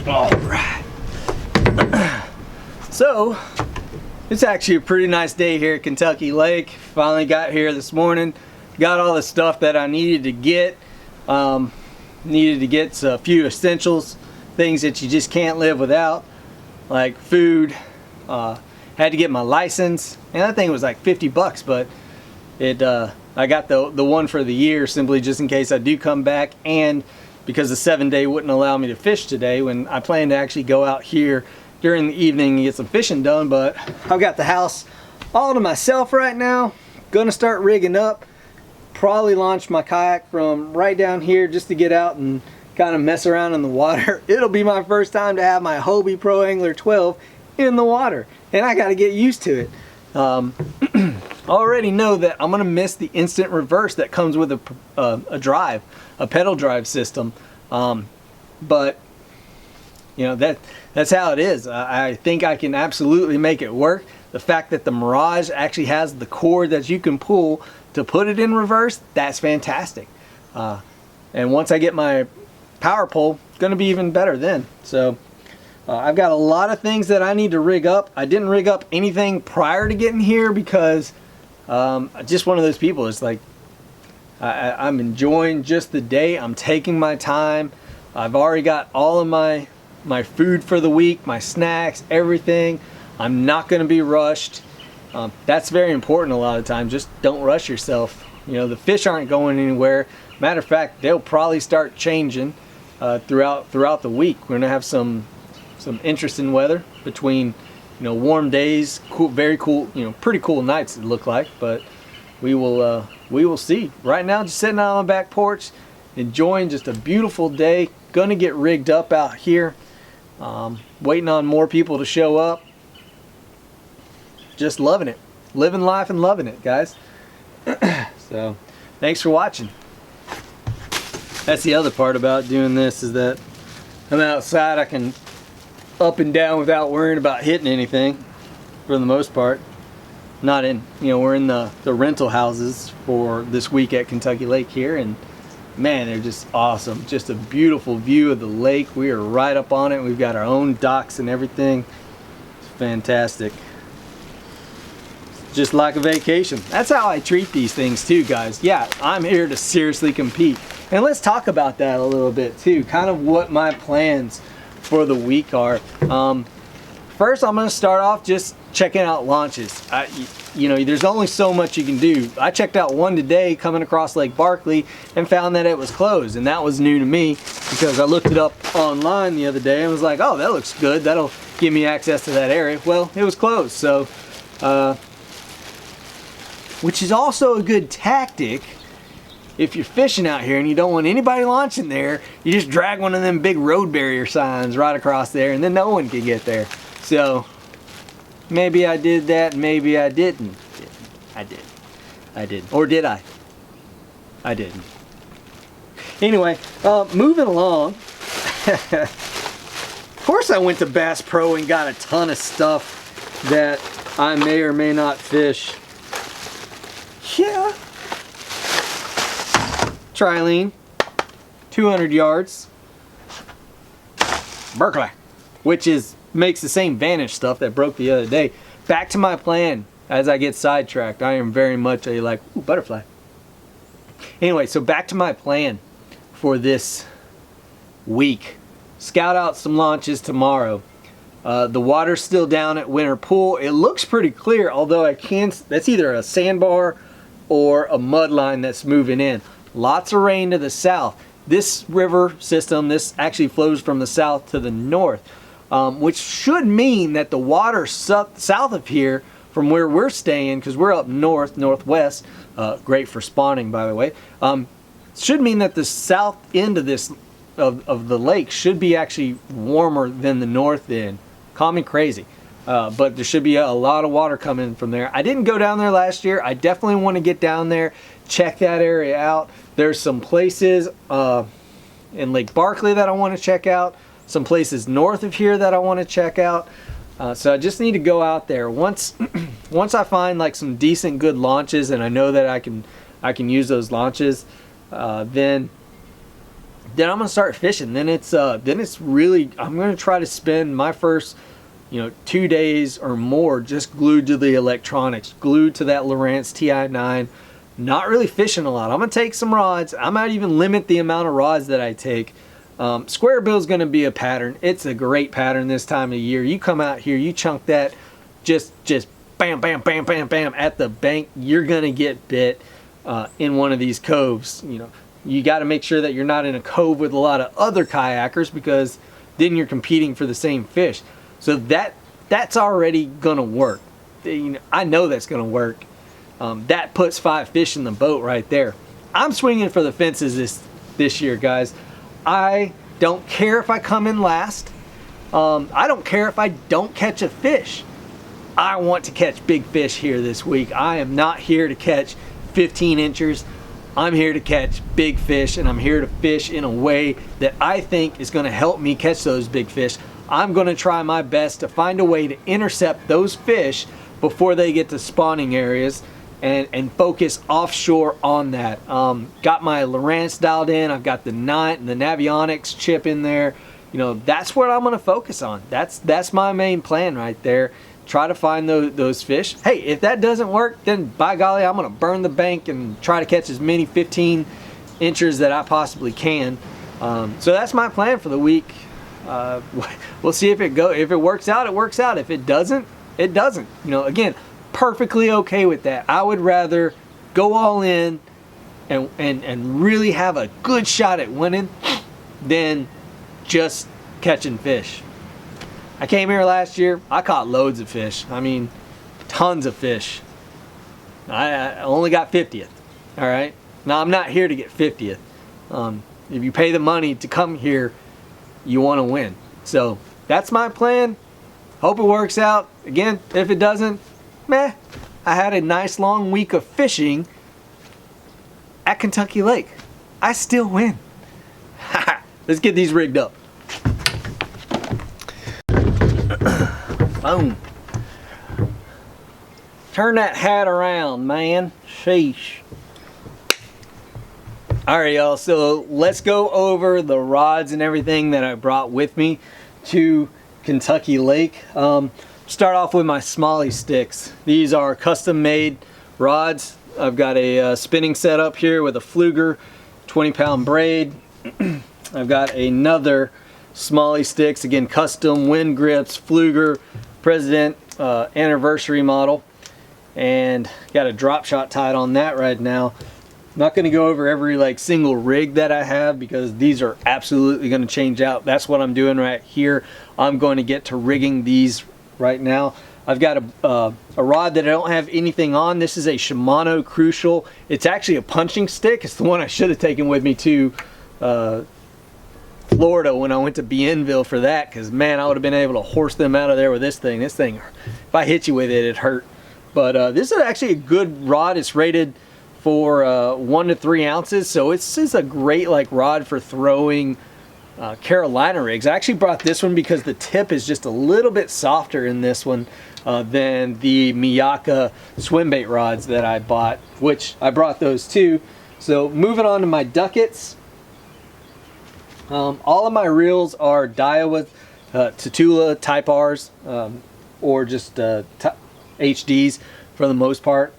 All right. So it's actually a pretty nice day here at Kentucky Lake. Finally got here this morning. Got all the stuff that I needed to get. Needed to get a few essentials, things that you just can't live without, like food. Had to get my license, and that thing was like 50 bucks, but it I got the one for the year simply just in case I do come back, and because the 7-day wouldn't allow me to fish today when I plan to actually go out here during the evening and get some fishing done. But I've got the house all to myself right now. Gonna start rigging up. Probably launch my kayak from right down here just to get out and kind of mess around in the water. It'll be my first time to have my Hobie Pro Angler 12 in the water, and I got to get used to it. I already know that I'm gonna miss the instant reverse that comes with a pedal drive system, but you know, that's how it is. I think I can absolutely make it work. The fact that the Mirage actually has the cord that you can pull to put it in reverse, that's fantastic. And once I get my power pole, it's going to be even better then. So I've got a lot of things that I need to rig up. I didn't rig up anything prior to getting here because I'm just one of those people. It's like I'm enjoying just the day. I'm taking my time. I've already got all of my food for the week, my snacks, everything. I'm not going to be rushed. That's very important a lot of times. Just don't rush yourself. You know, the fish aren't going anywhere. Matter of fact, they'll probably start changing throughout the week. We're gonna have some interesting weather between, you know, warm days, cool, very cool, you know, pretty cool nights it look like. But we will see. Right now, just sitting out on my back porch, enjoying just a beautiful day. Gonna get rigged up out here. Waiting on more people to show up. Just loving it, living life and loving it, guys. So thanks for watching. That's the other part about doing this, is that I'm outside. I can up and down without worrying about hitting anything for the most part. Not in, you know, we're in the rental houses for this week at Kentucky Lake here, and man, they're just awesome. Just a beautiful view of the lake. We are right up on it. We've got our own docks and everything. It's fantastic. Just like a vacation. That's how I treat these things too, guys. Yeah, I'm here to seriously compete. And let's talk about that a little bit too. Kind of what my plans for the week are. First, I'm going to start off just checking out launches. You know, there's only so much you can do. I checked out one today coming across Lake Barkley and found that it was closed. And that was new to me because I looked it up online the other day and was like, oh, that looks good. That'll give me access to that area. Well, it was closed. So, which is also a good tactic if you're fishing out here and you don't want anybody launching there. You just drag one of them big road barrier signs right across there, and then no one can get there. So maybe I did that, maybe I didn't. I did. Or did I? I didn't. Anyway, moving along. Of course I went to Bass Pro and got a ton of stuff that I may or may not fish. Yeah. Trilene, 200 yards. Berkeley, which makes the same Vanish stuff that broke the other day. Back to my plan as I get sidetracked. I am very much a like, ooh, butterfly. Anyway, so back to my plan for this week. Scout out some launches tomorrow. The water's still down at Winter Pool. It looks pretty clear, although that's either a sandbar or a mud line that's moving in. Lots of rain to the south. This river system, this actually flows from the south to the north, which should mean that the water south of here, from where we're staying, because we're up northwest, great for spawning, by the way, should mean that the south end of this of the lake should be actually warmer than the north end. Call me crazy. But there should be a lot of water coming from there. I didn't go down there last year. I definitely want to get down there, check that area out. There's some places in Lake Barkley that I want to check out, some places north of here that I want to check out. So I just need to go out there. Once I find like some decent good launches and I know that I can use those launches, then then I'm gonna start fishing. Then it's really, I'm gonna try to spend my first 2 days or more just glued to the electronics, glued to that Lowrance TI9, not really fishing a lot. I'm gonna take some rods. I might even limit the amount of rods that I take. Square bill is gonna be a pattern. It's a great pattern this time of year. You come out here, you chunk that, just bam, bam, bam, bam, bam at the bank. You're gonna get bit in one of these coves. You got to make sure that you're not in a cove with a lot of other kayakers, because then you're competing for the same fish. So that's already gonna work. I know that's gonna work. That puts 5 fish in the boat right there. I'm swinging for the fences this year, guys. I don't care if I come in last. I don't care if I don't catch a fish. I want to catch big fish here this week. I am not here to catch 15 inchers. I'm here to catch big fish, and I'm here to fish in a way that I think is going to help me catch those big fish. I'm going to try my best to find a way to intercept those fish before they get to spawning areas, and focus offshore on that. Got my Lowrance dialed in. I've got the Navionics chip in there. That's what I'm going to focus on. That's my main plan right there. Try to find those fish. Hey, if that doesn't work, then by golly, I'm going to burn the bank and try to catch as many 15 inchers that I possibly can. So that's my plan for the week. We'll see if it works out, it works out. If it doesn't, it doesn't. Again, perfectly okay with that. I would rather go all in and really have a good shot at winning than just catching fish. I came here last year, I caught loads of fish. I mean, tons of fish. I only got 50th, all right? Now, I'm not here to get 50th. If you pay the money to come here, you want to win. So that's my plan. Hope it works out. Again, if it doesn't, meh. I had a nice long week of fishing at Kentucky Lake. I still win. Let's get these rigged up. Boom. Turn that hat around, man. Sheesh. Alright, y'all, so let's go over the rods and everything that I brought with me to Kentucky Lake. Start off with my Smalley sticks. These are custom made rods. I've got a spinning setup here with a Fluger 20-pound braid. I've got another Smalley sticks, again custom wind grips, Fluger President anniversary model, and got a drop shot tied on that right now. I'm not going to go over every single rig that I have, because these are absolutely going to change out. That's what I'm doing right here. I'm going to get to rigging these right now. I've got a rod that I don't have anything on. This is a Shimano Crucial. It's actually a punching stick. It's the one I should have taken with me to Florida when I went to Bienville for that, because man, I would have been able to horse them out of there with this thing. This thing, if I hit you with it, it hurt. But this is actually a good rod. It's rated for 1 to 3 ounces, so it's a great rod for throwing Carolina rigs. I actually brought this one because the tip is just a little bit softer in this one than the Myakka swim bait rods that I bought, which I brought those too. So moving on to my Ducketts. All of my reels are Diawa Tatula Type R's, or just HDs for the most part.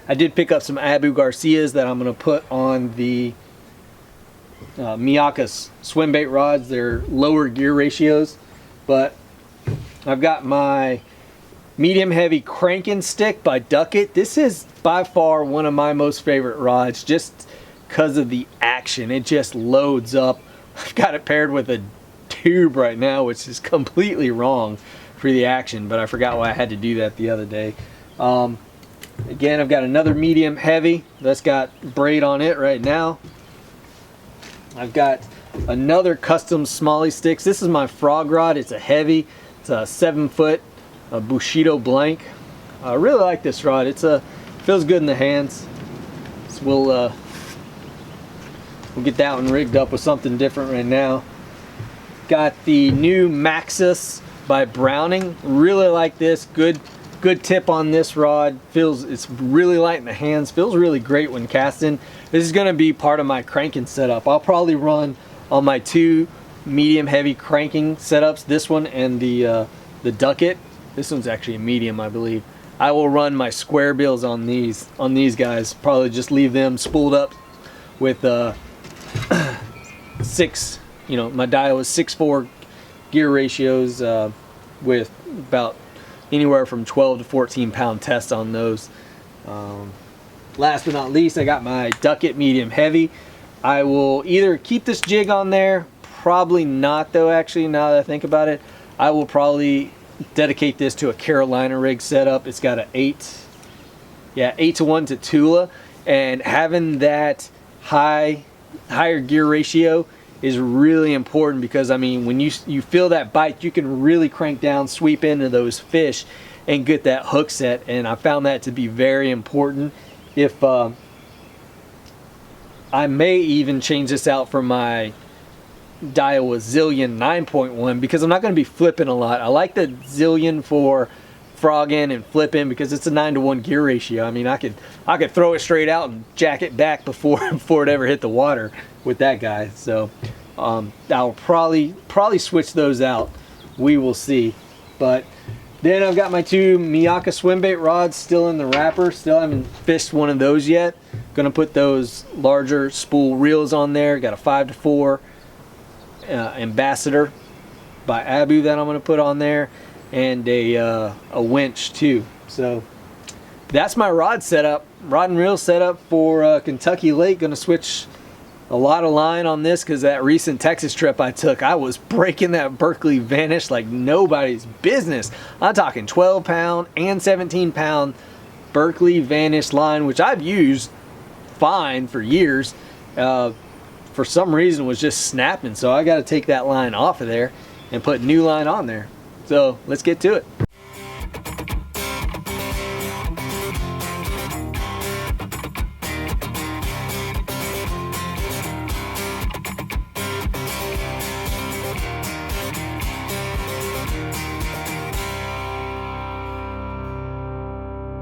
I did pick up some Abu Garcias that I'm going to put on the Myakka swim bait rods. They're lower gear ratios, but I've got my medium heavy cranking stick by Duckett. This is by far one of my most favorite rods, just because of the action. It just loads up. I've got it paired with a tube right now, which is completely wrong for the action, but I forgot why I had to do that the other day. Again, I've got another medium heavy that's got braid on it right now. I've got another custom Smalley sticks. This is my frog rod. It's a heavy. It's a 7-foot Bushido blank. I really like this rod. Feels good in the hands. So we'll get that one rigged up with something different right now. Got the new Maxus by Browning. Really like this. Good good tip on this rod. It's really light in the hands, feels really great when casting. This is going to be part of my cranking setup. I'll probably run on my 2 medium heavy cranking setups, this one and the Duckett. This one's actually a medium, I believe. I will run my square bills on these guys. Probably just leave them spooled up with 6, you know, my Daiwa's 6-4 gear ratios with about anywhere from 12 to 14 pound test on those. Last but not least, I got my Duckett medium heavy. I will either keep this jig on there, probably not though, actually, now that I think about it. I will probably dedicate this to a Carolina rig setup. It's got an 8-to-1 to Tula, and having that higher gear ratio is really important, because I mean, when you feel that bite, you can really crank down, sweep into those fish and get that hook set. And I found that to be very important. If I may even change this out for my Daiwa Zillion 9.1, because I'm not going to be flipping a lot. I like the Zillion for frogging and flipping because it's a 9-to-1 gear ratio. I mean, I could throw it straight out and jack it back before it ever hit the water with that guy. So I'll probably switch those out. We will see. But then I've got my 2 Myakka swim bait rods still in the wrapper. Still haven't fished one of those yet. Gonna put those larger spool reels on there. Got a 5-to-4 Ambassador by Abu that I'm gonna put on there, and a winch too. So that's my rod and reel setup for Kentucky Lake. Gonna switch a lot of line on this because that recent Texas trip I took, I was breaking that Berkley Vanish like nobody's business. I'm talking 12 pound and 17 pound Berkley Vanish line, which I've used fine for years. For some reason was just snapping, so I got to take that line off of there and put new line on there. So let's get to it.